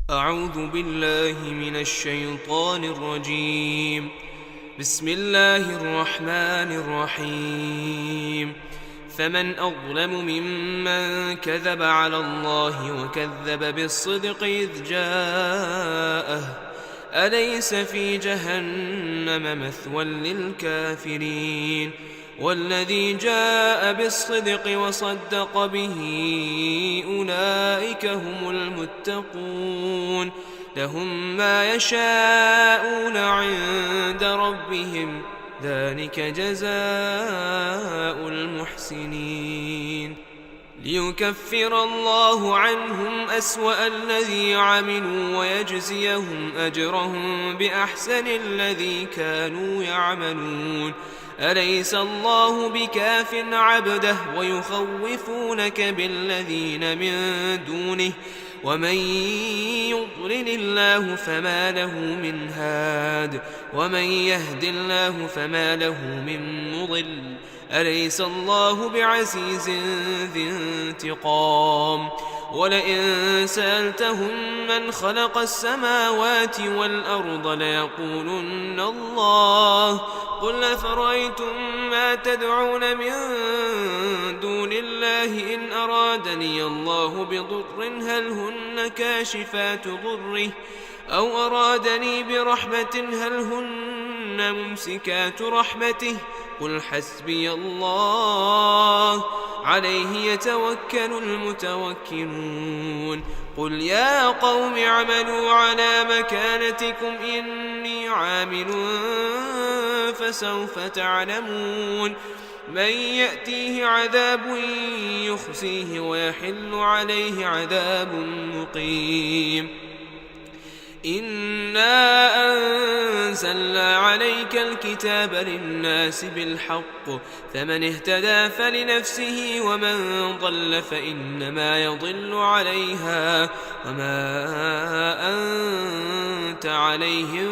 أعوذ بالله من الشيطان الرجيم. بسم الله الرحمن الرحيم. فمن أظلم ممن كذب على الله وكذب بالصدق إذ جاءه أليس في جهنم مثوى للكافرين والذي جاء بالصدق وصدق به أولئك هم المتقون لهم ما يشاءون عند ربهم ذلك جزاء المحسنين ليكفر الله عنهم أسوأ الذي عملوا ويجزيهم أجرهم بأحسن الذي كانوا يعملون أليس الله بكاف عبده ويخوفونك بالذين من دونه ومن يضلل الله فما له من هاد ومن يهد الله فما له من مضل أليس الله بعزيز ذي انتقام ولئن سألتهم من خلق السماوات والأرض ليقولن الله قل أفرأيتم ما تدعون من دون الله إن أرادني الله بضر هل هن كاشفات ضره أو أرادني برحمة هل هن ممسكات رحمته قل حسبي الله عليه يتوكل المتوكلون قل يا قوم اعملوا على مكانتكم إني عامل فسوف تعلمون من يأتيه عذاب يخزيه ويحل عليه عذاب مقيم إنا أنزلنا عليك الكتاب للناس بالحق فمن اهتدى فلنفسه ومن ضل فإنما يضل عليها وما أنت عليهم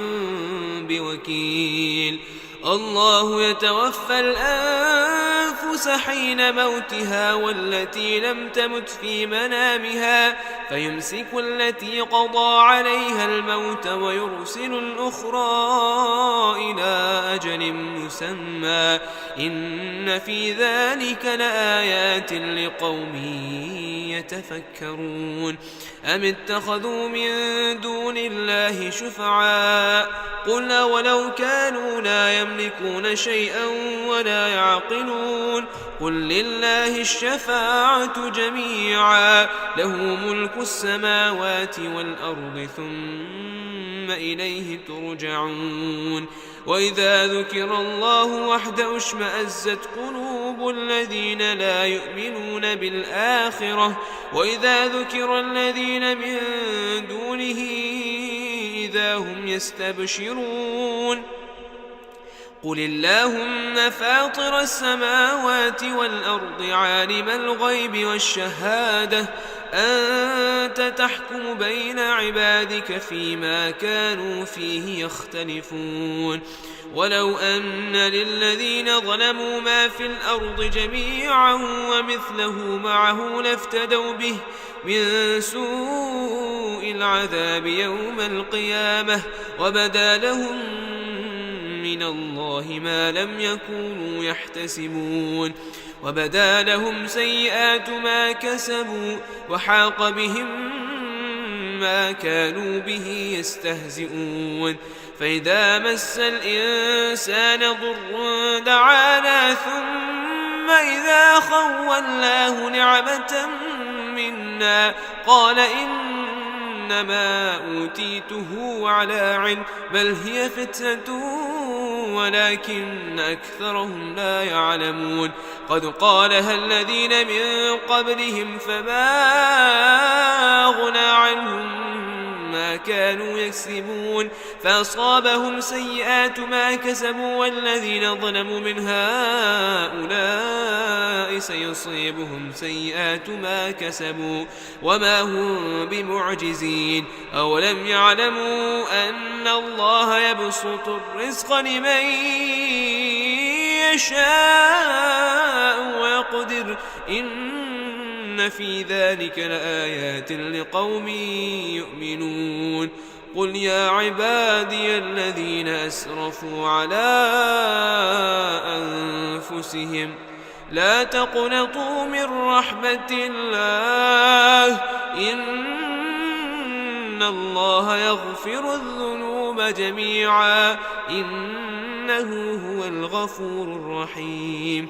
بوكيل الله يتوفى الأنفس حين موتها والتي لم تمت في منامها فيمسك التي قضى عليها الموت ويرسل الأخرى إلى أجل مسمى إن في ذلك لآيات لقوم يتفكرون أم اتخذوا من دون الله شفعاء قل ولو كانوا لا يملكون شيئا ولا يعقلون قل لله الشفاعة جميعا له ملك السماوات والأرض ثم إليه ترجعون وإذا ذكر الله وحده اشمأزت قلوب الذين لا يؤمنون بالآخرة وإذا ذكر الذين من دونه إذا هم يستبشرون قل اللهم فاطر السماوات والأرض عالم الغيب والشهادة أنت تحكم بين عبادك فيما كانوا فيه يختلفون ولو أن للذين ظلموا ما في الأرض جميعا ومثله معه لافتدوا به من سوء العذاب يوم القيامة وبدا لهم من الله ما لم يكونوا يحتسبون وبدا لهم سيئات ما كسبوا وحاق بهم ما كانوا به يستهزئون فإذا مس الإنسان ضر دعانا ثم إذا خولناه نعمة منا قال إنما أوتيته على علم بل هي فتنة ولكن أكثرهم لا يعلمون قد قالها الذين من قبلهم فما أغنى عنهم ما كانوا يكسبون فأصابهم سيئات ما كسبوا والذين ظلموا من هؤلاء سيصيبهم سيئات ما كسبوا وما هم بمعجزين أولم يعلموا أن الله يبسط الرزق لمن يشاء ويقدر إن في ذلك لآيات لقوم يؤمنون قل يا عبادي الذين أسرفوا على أنفسهم لا تقنطوا من رحمة الله إن الله يغفر الذنوب جميعا إنه هو الغفور الرحيم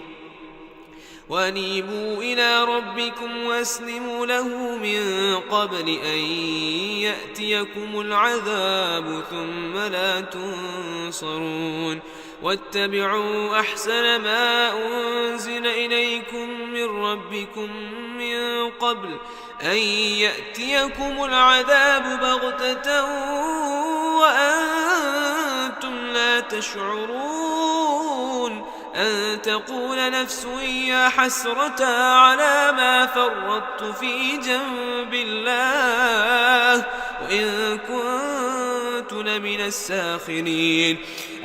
وأنيبوا إلى ربكم واسلموا له من قبل أن يأتيكم العذاب ثم لا تنصرون واتبعوا أحسن ما أنزل إليكم من ربكم من قبل أن يأتيكم العذاب بغتة وأنتم لا تشعرون أن تقول نفس يا حسرة على ما فرطت في جنب الله وإن كنت لمن الساخرين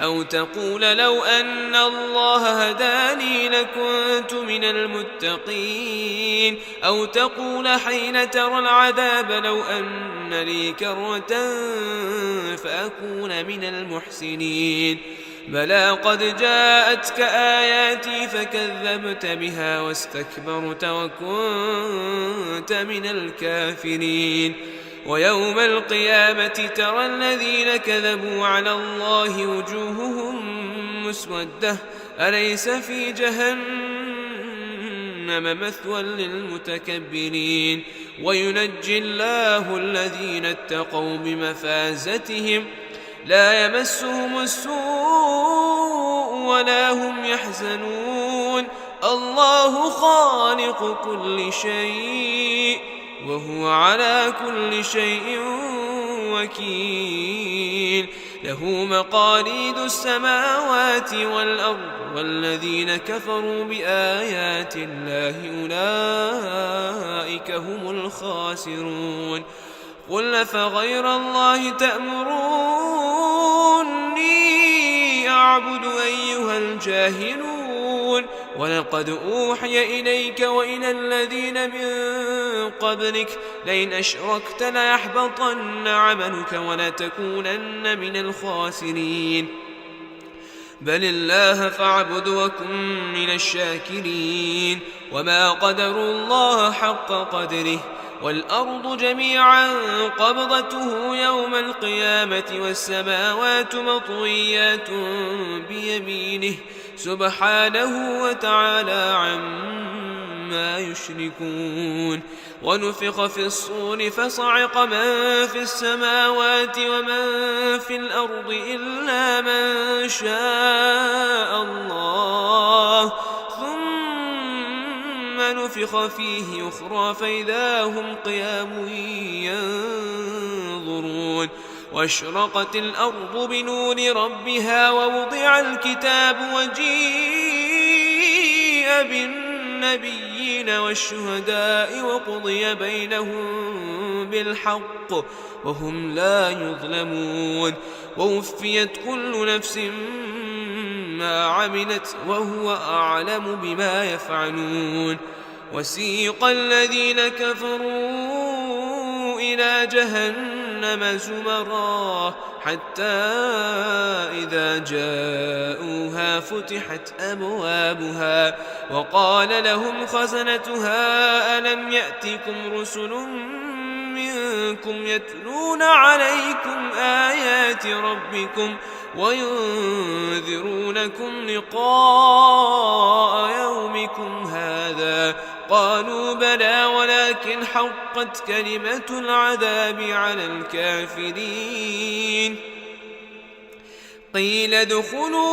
أو تقول لو أن الله هداني لكنت من المتقين أو تقول حين ترى العذاب لو أن لي كرة فأكون من المحسنين بلى قد جاءتك آياتي فكذبت بها واستكبرت وكنت من الكافرين ويوم القيامة ترى الذين كذبوا على الله وجوههم مسودة أليس في جهنم مثوى للمتكبرين وينجي الله الذين اتقوا بمفازتهم لا يمسهم السوء ولا هم يحزنون الله خالق كل شيء وهو على كل شيء وكيل له مقاليد السماوات والأرض والذين كفروا بآيات الله أولئك هم الخاسرون قل أفغير الله تأمروني أعبد أيها الجاهلون ولقد أوحي إليك وإلى الذين من قبلك لئن أشركت ليحبطن عملك ولتكونن من الخاسرين بل الله فاعبد وكن من الشاكرين وما قدروا الله حق قدره والأرض جميعا قبضته يوم القيامة والسماوات مطويات بيمينه سبحانه وتعالى عما يشركون ونفخ في الصور فصعق من في السماوات ومن في الأرض إلا من شاء الله ثم نفخ فيه أخرى فإذا هم قيام ينظرون واشرقت الأرض بنور ربها ووضع الكتاب وجيء بالنبيين والشهداء وقضي بينهم بالحق وهم لا يظلمون ووفيت كل نفس ما عملت وهو أعلم بما يفعلون وسيق الذين كفروا إلى جهنم زمرا حتى إذا جاءوها فتحت أبوابها وقال لهم خزنتها ألم يأتكم رسل منكم يتلون عليكم آيات ربكم وينذرونكم لقاء يومكم هذا قالوا بلى ولكن حقت كلمة العذاب على الكافرين قيل ادخلوا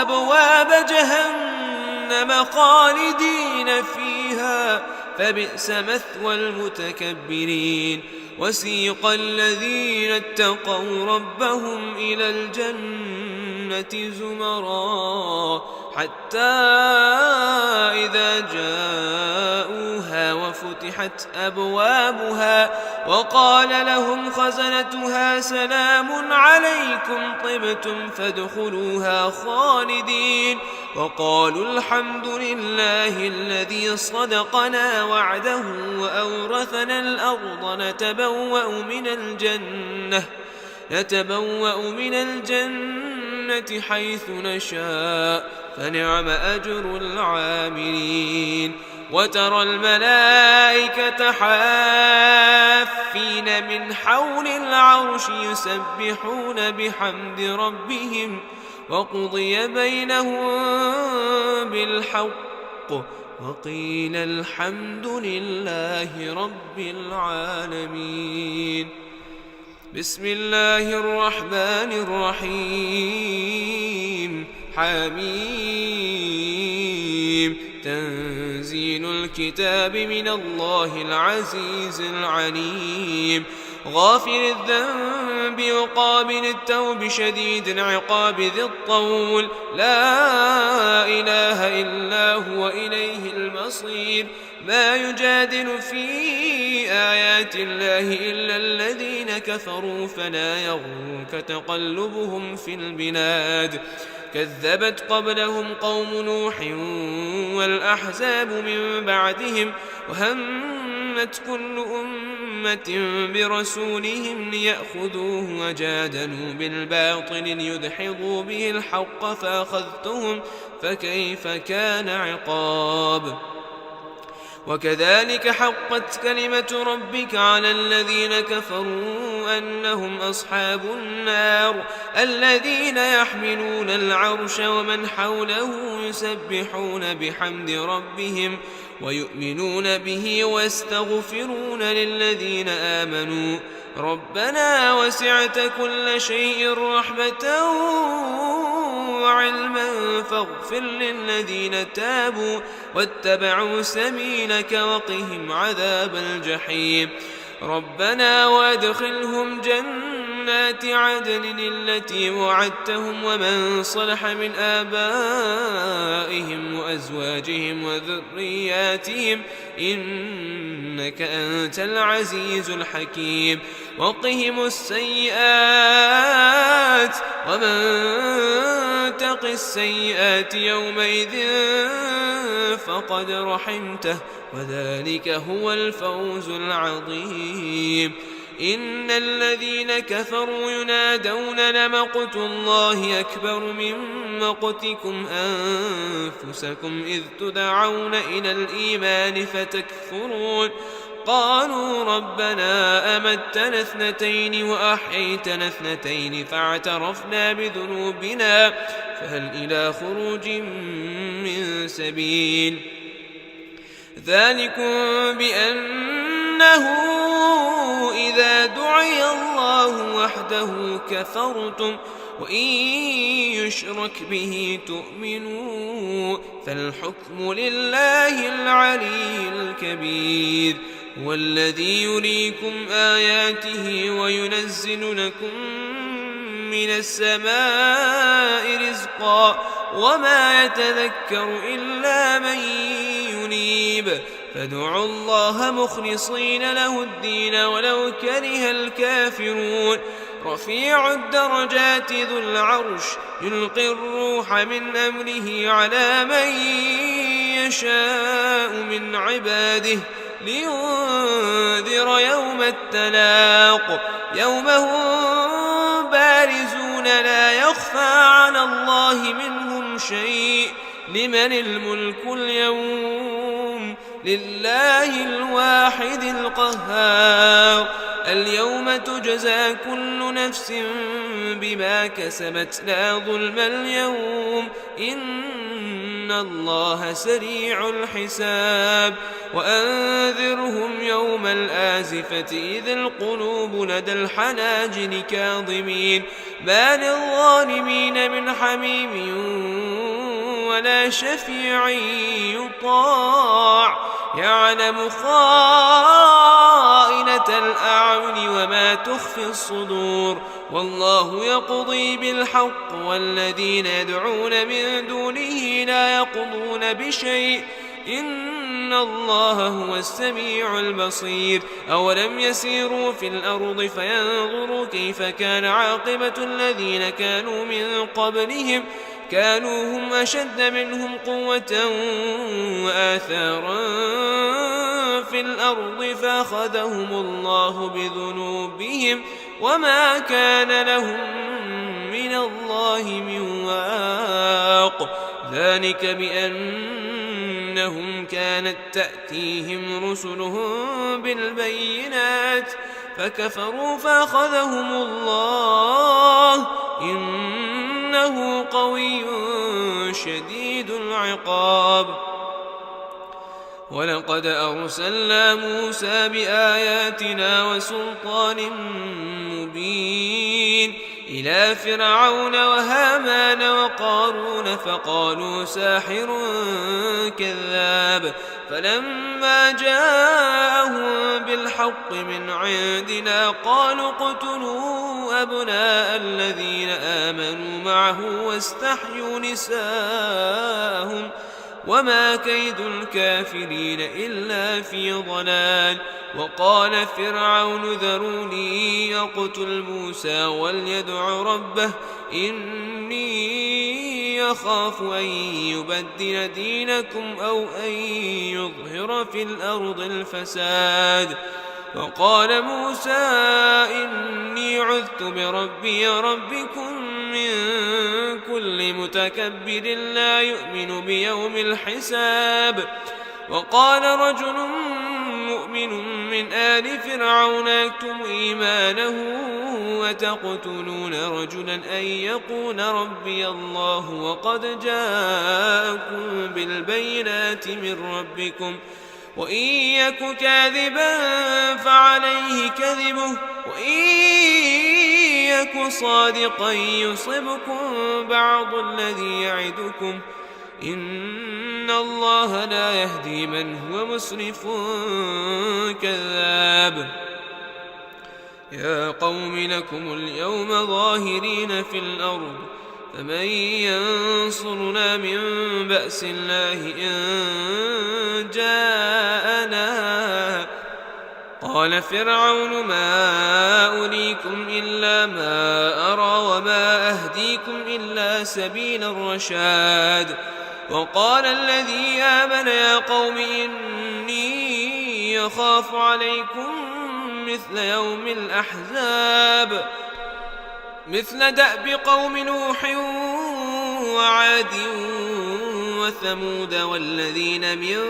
أبواب جهنم خالدين فيها فبئس مثوى المتكبرين وسيق الذين اتقوا ربهم إلى الجنة زمرا حتى إذا جاءوها وفتحت أبوابها وقال لهم خزنتها سلام عليكم طبتم فادخلوها خالدين وقالوا الحمد لله الذي صدقنا وعده وأورثنا الأرض نتبوأ من الجنة حيث نشاء فنعم أجر العاملين وترى الملائكة حافين من حول العرش يسبحون بحمد ربهم وقضي بينهم بالحق وقيل الحمد لله رب العالمين. بسم الله الرحمن الرحيم. حميم. تنزيل الكتاب من الله العزيز العليم. غافر الذنب وقابل التوب شديد العقاب ذي الطول لا إله إلا هو إليه المصير. ما يجادل في آيات الله إلا الذين كفروا فلا يغرك تقلبهم في البلاد. كذبت قبلهم قوم نوح والأحزاب من بعدهم وهمت كل أمة برسولهم ليأخذوه وجادلوا بالباطل ليدحضوا به الحق فأخذتهم فكيف كان عقاب. وكذلك حقت كلمة ربك على الذين كفروا أنهم أصحاب النار الذين يحملون العرش ومن حوله يسبحون بحمد ربهم ويؤمنون به ويستغفرون للذين آمنوا ربنا وسعت كل شيء رحمة وعلما فاغفر للذين تابوا واتبعوا سبيلك وقهم عذاب الجحيم. ربنا وادخلهم جنات عدن التي وعدتهم ومن صلح من آبائهم وأزواجهم وذرياتهم إنك أنت العزيز الحكيم. وقهم السيئات ومن تق السيئات يومئذ فقد رحمته وذلك هو الفوز العظيم. إن الذين كفروا ينادون لمقت الله أكبر من مقتكم أنفسكم إذ تدعون إلى الإيمان فتكفرون. قالوا ربنا أمتنا اثنتين وأحييتنا اثنتين فاعترفنا بذنوبنا فهل إلى خروج من سبيل. ذلكم بأنه إذا دعي الله وحده كفرتم وإن يشرك به تؤمنوا فالحكم لله العلي الكبير. هو الذي يريكم آياته وينزل لكم من السماء رزقا وما يتذكر إلا من ينيب. فادعوا الله مخلصين له الدين ولو كره الكافرون. رفيع الدرجات ذو العرش يلقي الروح من أمره على من يشاء من عباده لينذر يوم التلاق يوم هم بارزون لا يخفى على الله منهم شيء. لمن الملك اليوم؟ لله الواحد القهار. اليوم تجزى كل نفس بما كسبت لا ظلم اليوم إن الله سريع الحساب. وأنذرهم يوم الآزفة إذ القلوب لدى الحناجر كاظمين ما للظالمين من حميم ولا شفيع يطاع يعلم خائنة الأعين وما ما تخفي الصدور والله يقضي بالحق والذين يدعون من دونه لا يقضون بشيء إن الله هو السميع البصير أولم يسيروا في الأرض فينظروا كيف كان عاقبة الذين كانوا من قبلهم كانوا هم أشد منهم قوة وآثارا في الأرض فأخذهم الله بذنوبهم وما كان لهم من الله من واق ذلك بأنهم كانت تأتيهم رسلهم بالبينات فكفروا فأخذهم الله إنه قوي شديد العقاب ولقد أرسلنا موسى بآياتنا وسلطان مبين إلى فرعون وهامان وقارون فقالوا ساحر كذاب فلما جاءهم بالحق من عندنا قالوا اقتلوا أبناء الذين آمنوا معه واستحيوا نساءهم وما كيد الكافرين إلا في ضلال وقال فرعون ذروني يقتل موسى وليدع ربه إني يخاف أن يبدل دينكم أو أن يظهر في الأرض الفساد وقال موسى إني عذت بربي ربكم من كل متكبر لا يؤمن بيوم الحساب وقال رجل مؤمن من آل فرعون يكتم إيمانه وتقتلون رجلا أن يقول ربي الله وقد جاءكم بالبينات من ربكم وإن يك كاذبا فعليه كذبه وإن يك صادقا يصبكم بعض الذي يعدكم إن الله لا يهدي من هو مسرف كذاب يا قوم لكم اليوم ظاهرين في الأرض فمن ينصرنا من بأس الله إن جاءنا قال فرعون ما أريكم إلا ما أرى وما أهديكم إلا سبيل الرشاد وقال الذي آمن يا قوم إني يخاف عليكم مثل يوم الأحزاب مثل دأب قوم نوح وعاد وثمود والذين من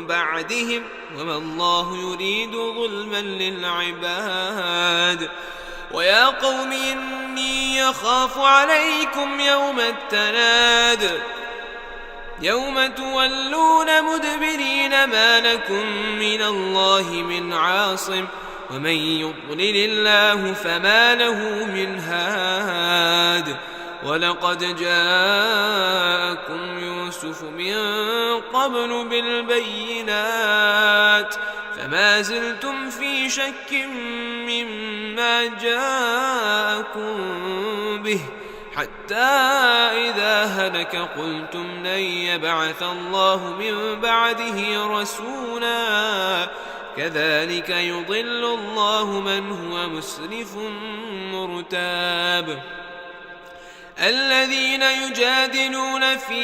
بعدهم وما الله يريد ظلما للعباد ويا قوم إني يخاف عليكم يوم التناد يوم تولون مدبرين ما لكم من الله من عاصم ومن يضلل الله فما له من هاد ولقد جاءكم يوسف من قبل بالبينات فما زلتم في شك مما جاءكم به حتى إذا هلك قلتم لن يبعث الله من بعده رسولا كذلك يضل الله من هو مسرف مرتاب الذين يجادلون في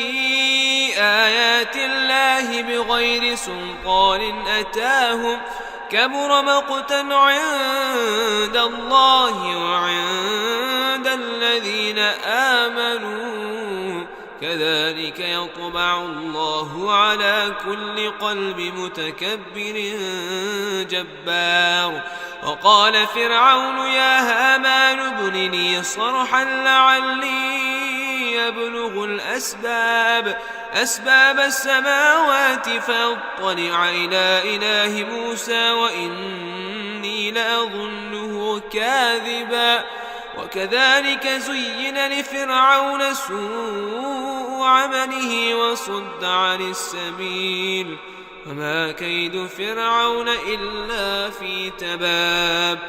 آيات الله بغير سلطان أتاهم كبر مقتا عند الله وعند الذين آمنوا كذلك يطبع الله على كل قلب متكبر جبار وقال فرعون يا هامان ابن لي صرحا لعلي أبلغ أسباب السماوات فاطلع إلى إله موسى وإني لأظنه كاذبا وكذلك زين لفرعون سوء عمله وصد عن السبيل وما كيد فرعون إلا في تباب.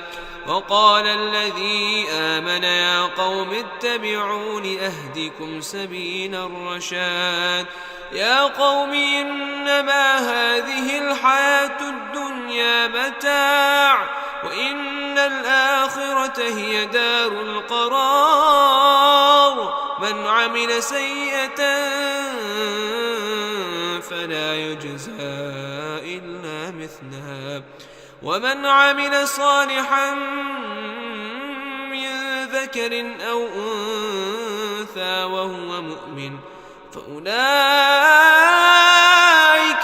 وقال الذي آمن يا قوم اتبعون أهدكم سبيل الرشاد. يا قوم إنما هذه الحياة الدنيا متاع وإن الآخرة هي دار القرار. من عمل سيئة فلا يجزى إلا مثلها ومن عمل صالحا من ذكر أو أنثى وهو مؤمن فأولئك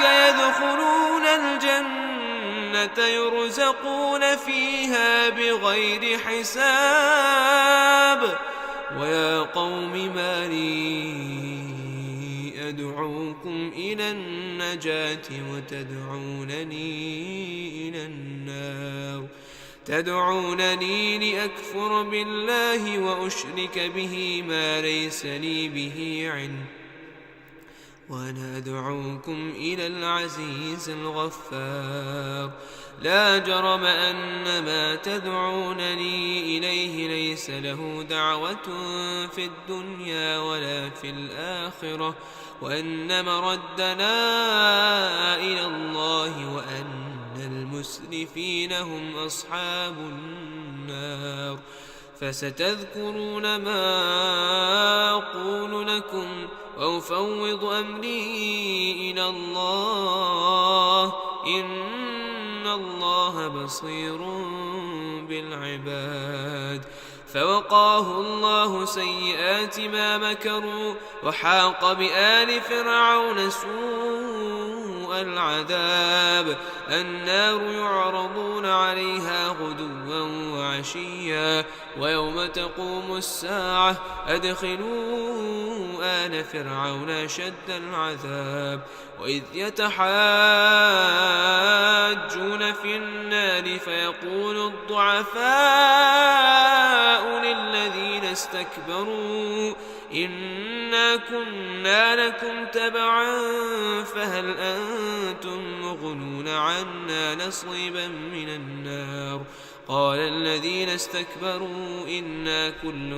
يدخلون الجنة يرزقون فيها بغير حساب. ويا قوم ما لي أدعوكم إلى النجاة تدعونني لأكفر بالله وأشرك به ما ليس لي به علم وأنا أدعوكم إلى العزيز الغفار. لا جرم أن ما تدعونني إليه ليس له دعوة في الدنيا ولا في الآخرة وأن مردنا إلى الله وأن المسرفين هم أصحاب النار. فستذكرون ما أقول لكم وأفوض أمري إلى الله إن الله بصير بالعباد. فوقاه الله سيئات ما مكروا وحاق بآل فرعون سوء العذاب. النار يعرضون عليها غدوا وعشيا ويوم تقوم الساعة أدخلوا آل فرعون أشد العذاب. وإذ يتحاجون في النار فيقول الضعفاء للذين استكبروا إنا كنا لكم تبعا فهل أنتم مغنون عنا نصيبا من النار. قال الذين استكبروا إنا كل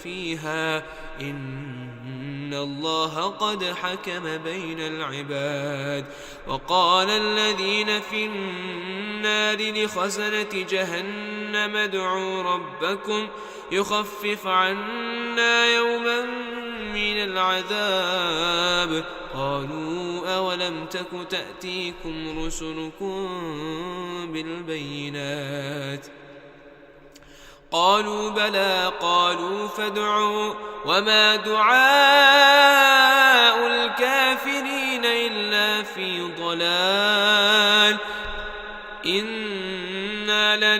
فيها إن الله قد حكم بين العباد. وقال الذين في النار لخزنة جهنم ادعوا ربكم يخفف عنا يوما من العذاب. قالوا أولم تك تأتيكم رسلكم بالبينات قالوا بلى قالوا فادعوا وما دعاء الكافرين إلا في ضلال. إنا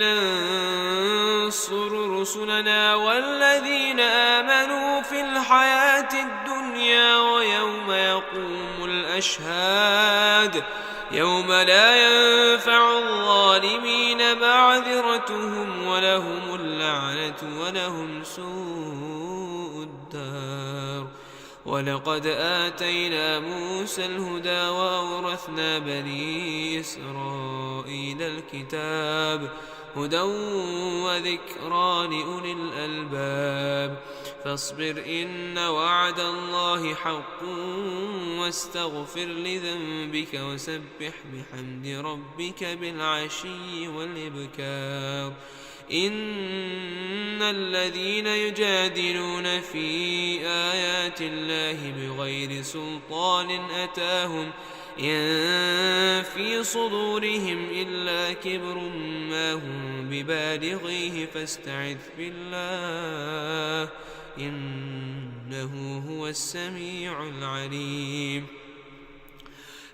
لننصر رسلنا والذين آمنوا في الحياة الدنيا ويوم يقوم الأشهاد يوم لا ينفع الظالمين معذرتهم ولهم اللعنة ولهم سوء الدار. ولقد آتينا موسى الهدى وأورثنا بني إسرائيل الكتاب هدى وذكرى لأولي الألباب. فاصبر إن وعد الله حق واستغفر لذنبك وسبح بحمد ربك بالعشي والإبكار. إن الذين يجادلون في آيات الله بغير سلطان أتاهم إن في صدورهم إلا كبر ما هم ببالغيه فاستعذ بالله إنه هو السميع العليم.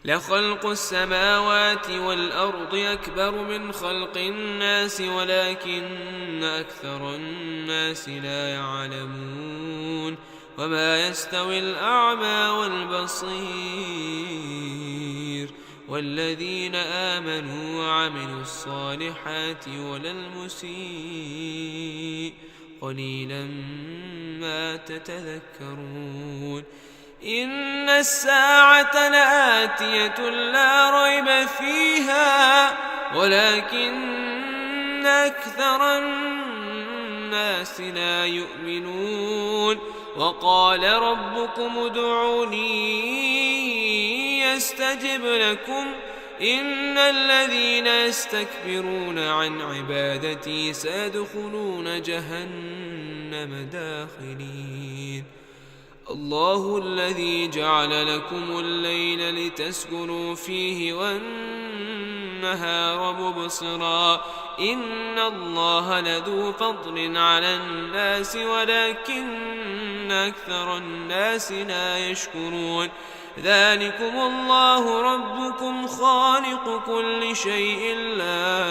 لخلق السماوات والأرض أكبر من خلق الناس ولكن أكثر الناس لا يعلمون. وما يستوي الأعمى والبصير والذين آمنوا وعملوا الصالحات ولا المسيء قليلا ما تتذكرون. إن الساعة لآتية لا ريب فيها ولكن أكثر الناس لا يؤمنون وقال ربكم ادعوني يستجب لكم إن الذين يستكبرون عن عبادتي سيدخلون جهنم داخلين الله الذي جعل لكم الليل لتسكنوا فيه والنهار مبصرا إن الله لذو فضل على الناس ولكن أكثر الناس لا يشكرون ذلكم الله ربكم خالق كل شيء لا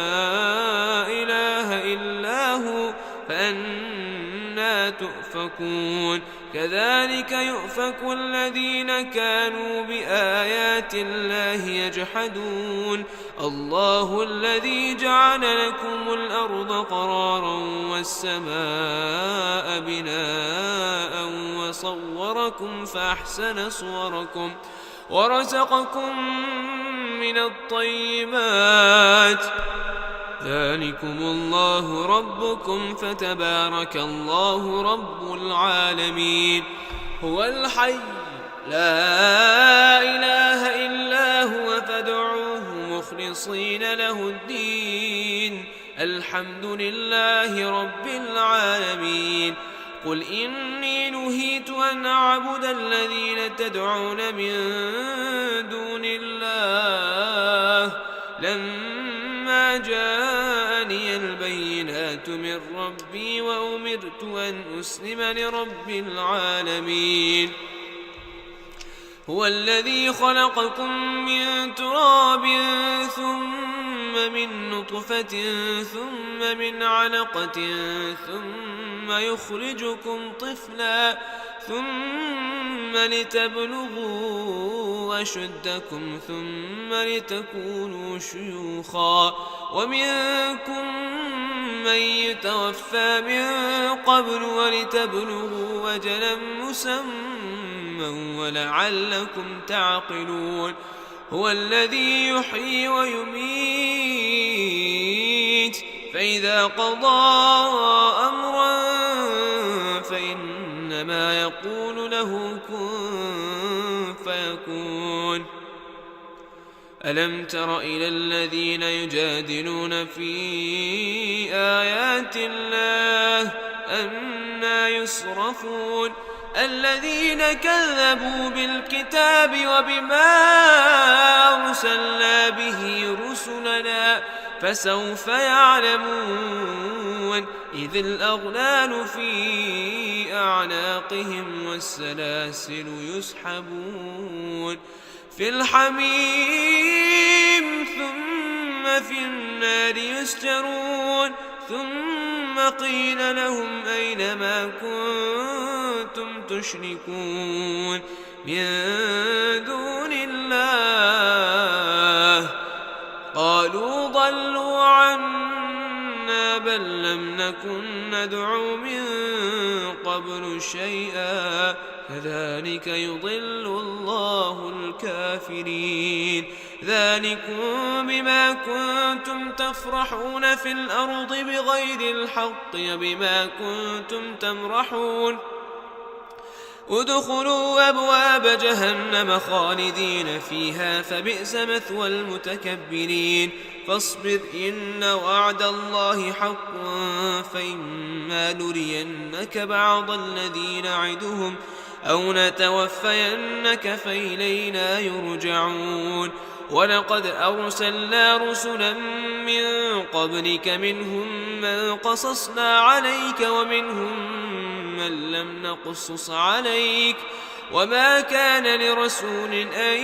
إله إلا هو فأنى تؤفكون كذلك يؤفك الذين كانوا بآيات الله يجحدون الله الذي جعل لكم الأرض قرارا والسماء بناء وصوركم فأحسن صوركم ورزقكم من الطيبات ذلكم الله ربكم فتبارك الله رب العالمين هو الحي لا إله إلا هو فادعوه مخلصين له الدين الحمد لله رب العالمين قل إني نهيت أن أعبد الذين تدعون من دون الله لما جاءني البينات من ربي وأمرت أن أسلم لرب العالمين هو الذي خلقكم من تراب ثم من نطفة ثم من علقة ثم يخرجكم طفلا ثم لتبلغوا أشدكم ثم لتكونوا شيوخا ومنكم من يتوفى من قبل ولتبلغوا أجلا مسمى ولعلكم تعقلون هو الذي يحيي ويميت فإذا قضى أمرا فإنما يقول له كن فيكون ألم تر إلى الذين يجادلون في آيات الله أنى يصرفون الذين كذبوا بالكتاب وبما أرسلنا به رسلنا فسوف يعلمون إذ الأغلال في أعناقهم والسلاسل يسحبون في الحميم ثم في النار يسجرون ثم قيل لهم أين ما كنتم تشركون من دون الله قالوا ضلوا عنا بل لم نكن ندعو من قبل شيئا كذلك يضل الله الكافرين ذلكم بما كنتم تفرحون في الأرض بغير الحق وبما كنتم تمرحون ادخلوا أبواب جهنم خالدين فيها فبئس مثوى المتكبرين فاصبر إن وعد الله حق فإما نرينك بعض الذي نعدهم أو نتوفينك فإلينا يرجعون ولقد أرسلنا رسلا من قبلك منهم من قصصنا عليك ومنهم من لم نقصص عليك وما كان لرسول أن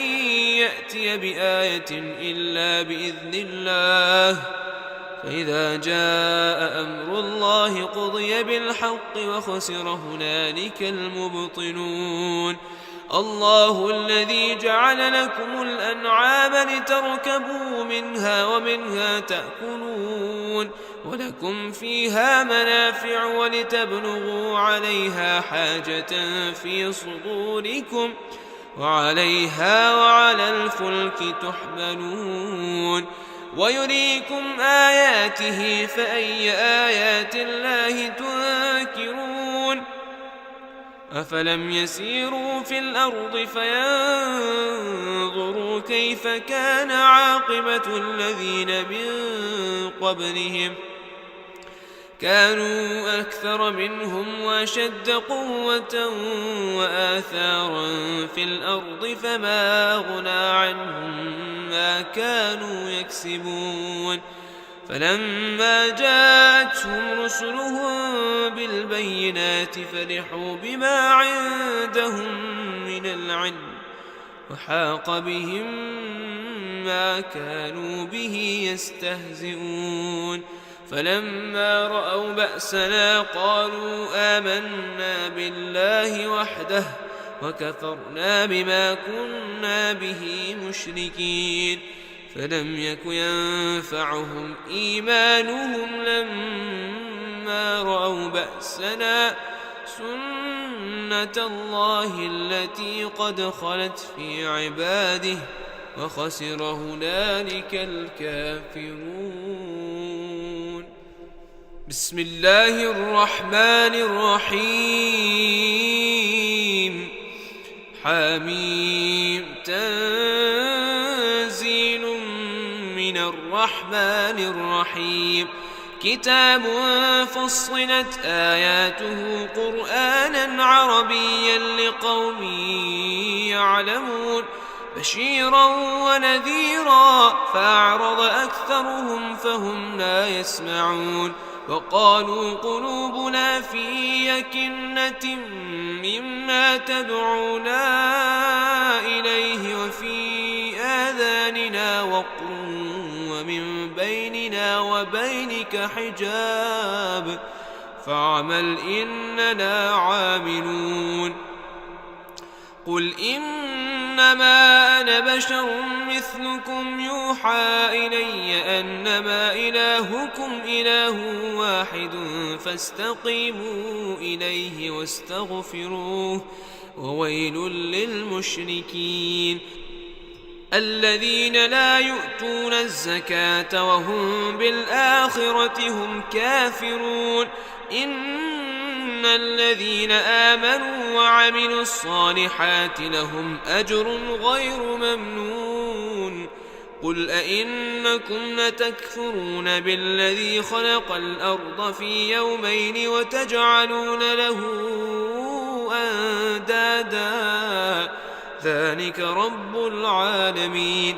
يأتي بآية إلا بإذن الله فإذا جاء أمر الله قضي بالحق وخسر هنالك المبطلون الله الذي جعل لكم الأنعام لتركبوا منها ومنها تأكلون ولكم فيها منافع ولتبلغوا عليها حاجة في صدوركم وعليها وعلى الفلك تحملون ويريكم آياته فأي آيات الله تنكرون أفلم يسيروا في الأرض فينظروا كيف كان عاقبة الذين من قبلهم كانوا أكثر منهم وأشد قوة وآثارا في الأرض فما أغنى عنهم ما كانوا يكسبون فلما جاءتهم رسلهم بالبينات فرحوا بما عندهم من العلم وحاق بهم ما كانوا به يستهزئون فلما رأوا بأسنا قالوا آمنا بالله وحده وكفرنا بما كنا به مشركين فلم يك ينفعهم إيمانهم لما رأوا بأسنا سنة الله التي قد خلت في عباده وخسر هنالك الكافرون. بسم الله الرحمن الرحيم. حميم. تنزيل من الرحمن الرحيم. كتاب فصلت آياته قرآنا عربيا لقوم يعلمون بشيرا ونذيرا فأعرض أكثرهم فهم لا يسمعون وقالوا قلوبنا في أكنة مما تدعونا إليه وفي آذاننا وقر ومن بيننا وبينك حجاب فاعمل إننا عاملون. قل إنما أنا بشر مثلكم يوحى إلي أنما إلهكم إله واحد فاستقيموا إليه واستغفروه وويل للمشركين الذين لا يؤتون الزكاة وهم بالآخرة هم كافرون. إن الذين آمنوا وعملوا الصالحات لهم أجر غير ممنون. قل أئنكم لتكفرون بالذي خلق الأرض في يومين وتجعلون له أندادا ذلك رب العالمين.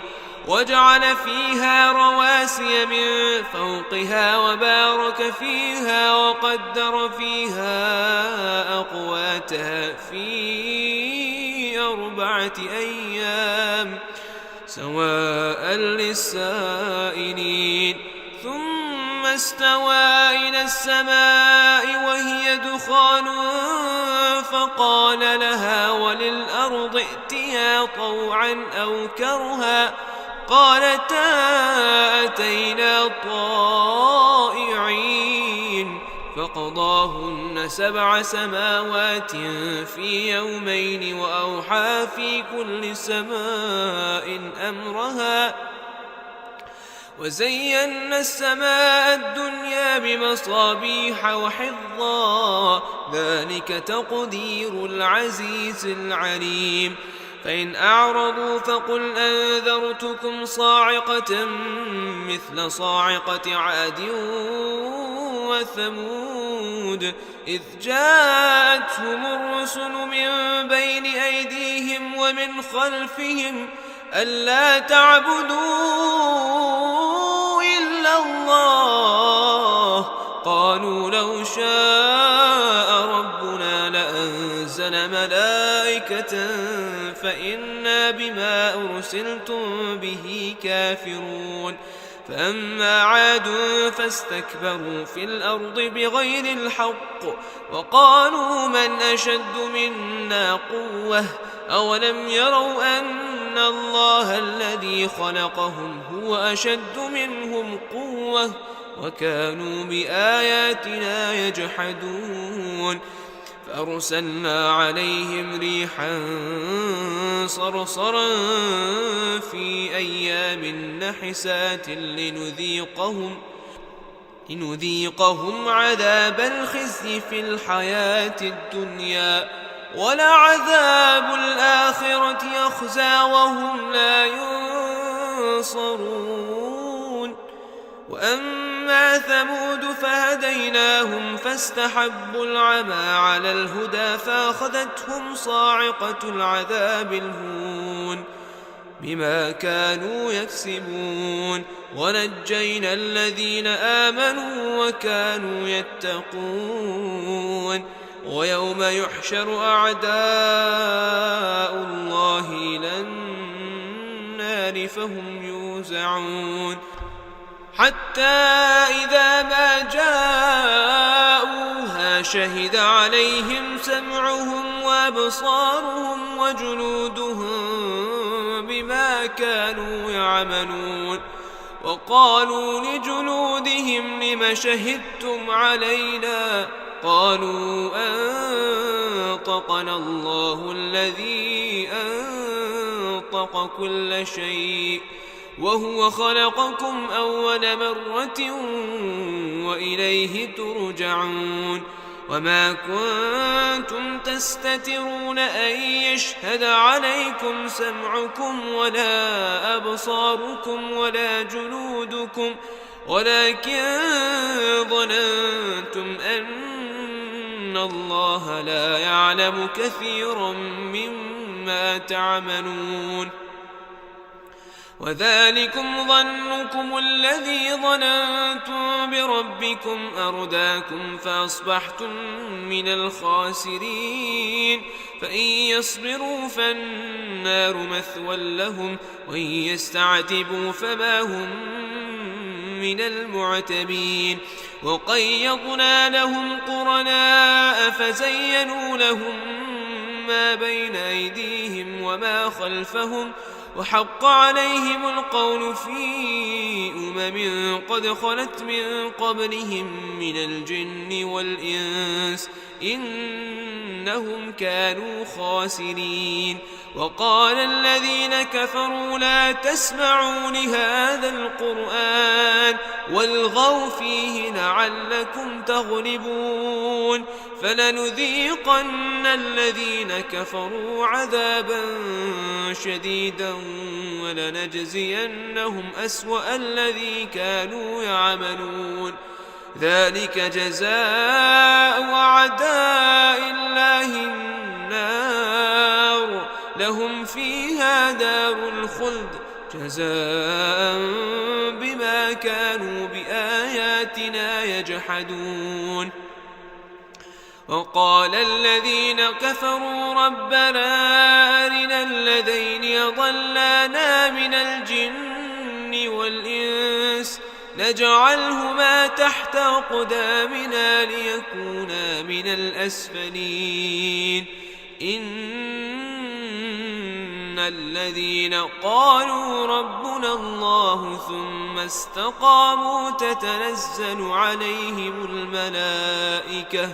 وجعل فيها رواسي من فوقها وبارك فيها وقدر فيها أقواتها في 4 أيام سواء للسائلين. ثم استوى إلى السماء وهي دخان فقال لها وللأرض ائتيا طوعا أو كرها قالتا أتينا طائعين فقضاهن 7 سماوات في يومين وأوحى في كل سماء أمرها وزينا السماء الدنيا بمصابيح وحفظا ذلك تقدير العزيز العليم. فإن أعرضوا فقل أنذرتكم صاعقة مثل صاعقة عاد وثمود إذ جاءتهم الرسل من بين أيديهم ومن خلفهم ألا تعبدوا إلا الله قالوا لو شاء ربنا لأنزل ملائكة فإنا بما أرسلتم به كافرون. فأما عاد فاستكبروا في الأرض بغير الحق وقالوا من أشد منا قوة أولم يروا أن الله الذي خلقهم هو أشد منهم قوة وكانوا بآياتنا يجحدون فأرسلنا عليهم ريحا صرصرا في أيام نحسات لنذيقهم عذاب الخزي في الحياة الدنيا ولعذاب الآخرة أخزى وهم لا ينصرون وأما ثمود فهديناهم فاستحبوا العمى على الهدى فأخذتهم صاعقة العذاب الهون بما كانوا يكسبون ونجينا الذين آمنوا وكانوا يتقون ويوم يحشر أعداء الله إلى النار فهم يوزعون حتى إذا ما جاءوها شهد عليهم سمعهم وأبصارهم وجلودهم بما كانوا يعملون وقالوا لجلودهم لم شهدتم علينا قالوا أنطقنا الله الذي أنطق كل شيء وهو خلقكم أول مرة وإليه ترجعون وما كنتم تستترون أن يشهد عليكم سمعكم ولا أبصاركم ولا جلودكم ولكن ظننتم أن الله لا يعلم كثيرا مما تعملون وذلكم ظنكم الذي ظننتم بربكم أرداكم فأصبحتم من الخاسرين فإن يصبروا فالنار مثوى لهم وإن يستعتبوا فما هم من المعتبين وقيضنا لهم قرناء فزينوا لهم ما بين أيديهم وما خلفهم وحق عليهم القول في قد خلت من قبلهم من الجن والإنس إنهم كانوا خاسرين وقال الذين كفروا لا تسمعوا لهذا القرآن والغوا فيه لعلكم تغلبون فلنذيقن الذين كفروا عذابا شديدا ولنجزينهم أسوأ الذي كانوا يعملون ذلك جزاء أعداء الله النار لهم فيها دار الخلد جزاء بما كانوا بآياتنا يجحدون وقال الذين كفروا ربنا أرنا الذين يضلانا من الجن والإنس نجعلهما تحت أقدامنا ليكونا من الأسفلين إن الذين قالوا ربنا الله ثم استقاموا تتنزل عليهم الملائكة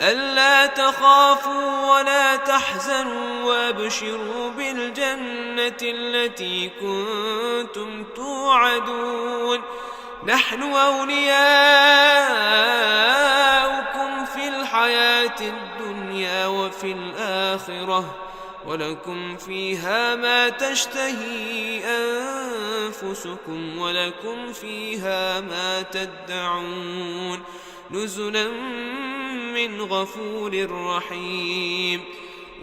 ألا تخافوا ولا تحزنوا وابشروا بالجنة التي كنتم توعدون نحن أولياؤكم في الحياة الدنيا وفي الآخرة ولكم فيها ما تشتهي أنفسكم ولكم فيها ما تدعون نزلا من غفور رحيم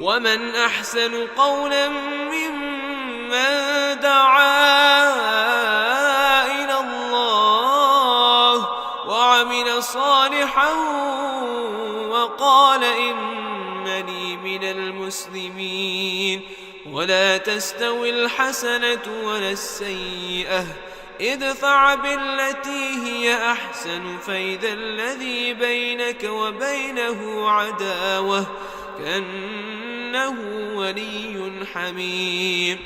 ومن أحسن قولا ممن دعا إلى الله وعمل صالحا وقال إنني من المسلمين ولا تستوي الحسنة ولا السيئة ادفع بالتي هي أحسن فإذا الذي بينك وبينه عداوة كأنه ولي حميم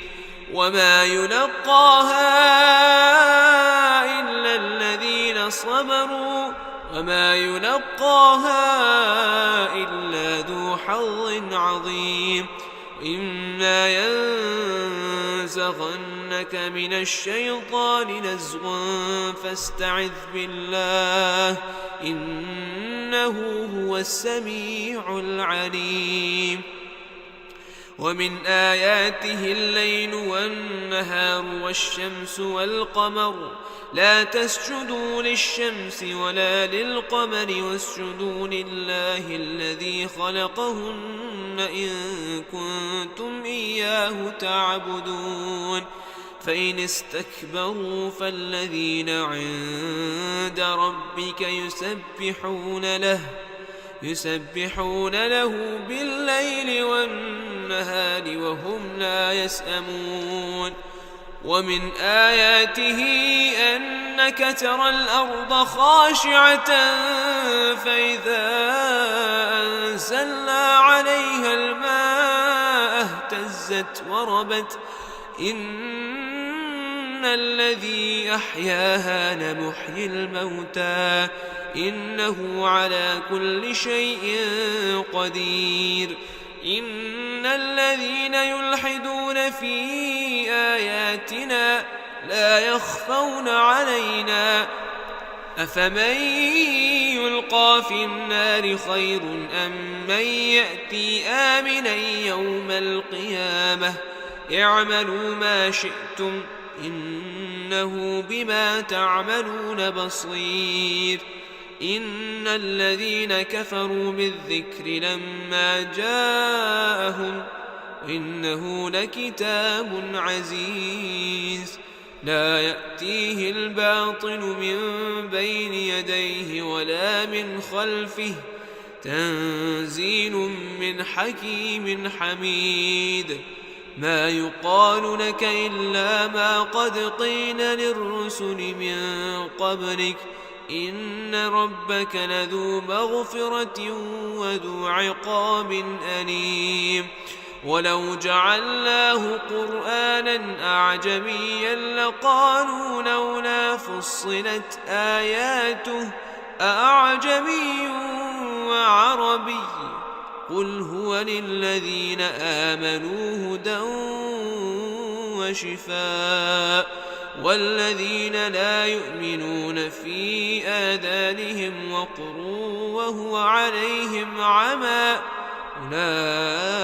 وما يلقاها إلا الذين صبروا وما يلقاها إلا ذو حظ عظيم وإما ينزغنك من الشيطان نزغ فاستعذ بالله إنه هو السميع العليم ومن آياته الليل والنهار والشمس والقمر لا تسجدوا للشمس ولا للقمر واسجدوا لله الذي خلقهن إن كنتم إياه تعبدون فإن استكبروا فالذين عند ربك يسبحون له بالليل والنهار وهم لا يسأمون ومن آياته أنك ترى الأرض خاشعة فإذا أنزلنا عليها الماء اهتزت وربت إن الذي أحياها لمحيي الموتى إنه على كل شيء قدير إن الذين يلحدون في آياتنا لا يخفون علينا أفمن يلقى في النار خير أم من يأتي آمنا يوم القيامة اعملوا ما شئتم إنه بما تعملون بصير إن الذين كفروا بالذكر لما جاءهم إنه لكتاب عزيز لا يأتيه الباطل من بين يديه ولا من خلفه تنزيل من حكيم حميد ما يقال لك إلا ما قد قيل للرسل من قبلك إن ربك لذو مغفرة وذو عقاب أليم ولو جعلناه قرآنا أعجميا لقالوا لولا فصلت آياته أأعجمي وعربي قل هو للذين آمنوا هدى وشفاء والذين لا يؤمنون في آذانهم وقر وهو عليهم عمى أولئك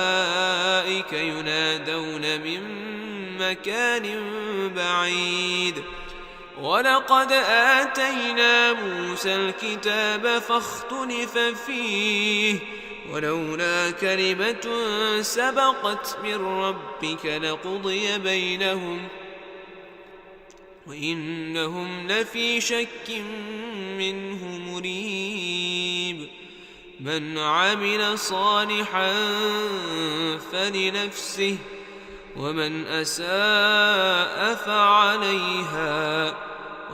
ينادون من مكان بعيد ولقد آتينا موسى الكتاب فاختلف فيه ولولا كلمة سبقت من ربك لقضي بينهم وإنهم لفي شك منه مريب من عمل صالحا فلنفسه ومن أساء فعليها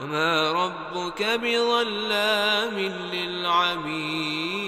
وما ربك بظلام للعبيد